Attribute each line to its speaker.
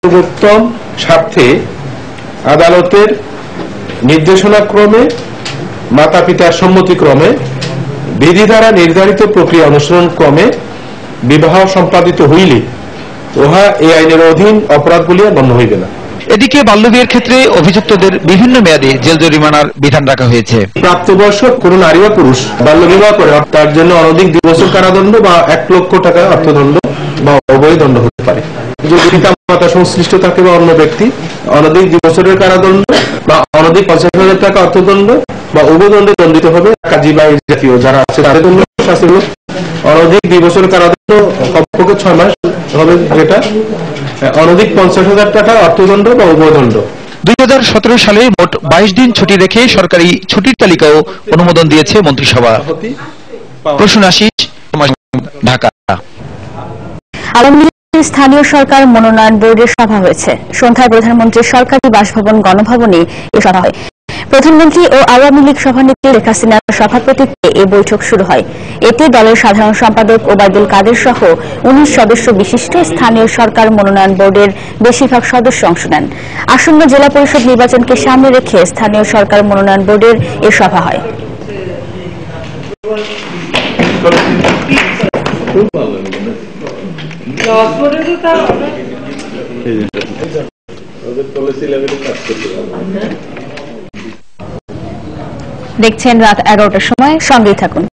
Speaker 1: সর্বোত্তম স্বার্থে আদালতের নির্দেশনাক্রমে মাতা পিতার সম্মতিক্রমে বিধি দ্বারা নির্ধারিত প্রক্রিয়া অনুসরণ ক্রমে বিবাহ সম্পাদিত হইলে উহা এই আইনের অধীন অপরাধ বলিয়া গণ্য হইবে না।
Speaker 2: এদিকে বাল্যবিয়ের ক্ষেত্রে অভিযুক্তদের বিভিন্ন মেয়াদে জেল জরিমানার বিধান রাখা হয়েছে।
Speaker 1: প্রাপ্তবয়স্ক কোন নারী বা পুরুষ বাল্যবিবাহ করে তার জন্য অনধিক 2 বছর কারাদণ্ড বা 1 লক্ষ টাকা অর্থদণ্ড বা উভয় দণ্ড হতে পারে। যদি পিতা মাতা সংশ্লিষ্ট থাকে বা অন্য ব্যক্তি অনধিক 2 বছরের কারাদণ্ড বা অনধিক 50,000 টাকা অর্থদণ্ড বা উভয় দণ্ডে দণ্ডিত হবে। কাজী বা জাতীয় যারা আছে তাদের জন্য শাস্তি হলো অনধিক 2 বছর কারাদণ্ড কমপক্ষে 6 মাস হবে, যেটা অনধিক 50,000 টাকা অর্থদণ্ড বা উভয় দণ্ড।
Speaker 2: 2017 সালে মোট 22 দিন ছুটি রেখে সরকারি ছুটির তালিকাও অনুমোদন দিয়েছে মন্ত্রিসভা। প্রসূন আশিস, ঢাকা।
Speaker 3: আওয়ামী লীগের স্থানীয় সরকার মনোনয়ন বোর্ডের সভা হয়েছে। সন্ধ্যায় প্রধানমন্ত্রীর সরকারি বাসভবন গণভবনে এই সভা হয়। প্রধানমন্ত্রী ও আওয়ামী লীগ সভানেত্রী শেখ হাসিনার সভাপতিত্বে এই বৈঠক শুরু হয়। এতে দলের সাধারণ সম্পাদক ওবায়দুল কাদের সহ 19 সদস্য বিশিষ্ট স্থানীয় সরকার মনোনয়ন বোর্ডের বেশিরভাগ সদস্য অংশ নেন। আসন্ন জেলা পরিষদ নির্বাচনকে সামনে রেখে স্থানীয় সরকার মনোনয়ন বোর্ডের এই সভা হয়। দেখছেন রাত 11টার সময়, সঙ্গেই থাকুন।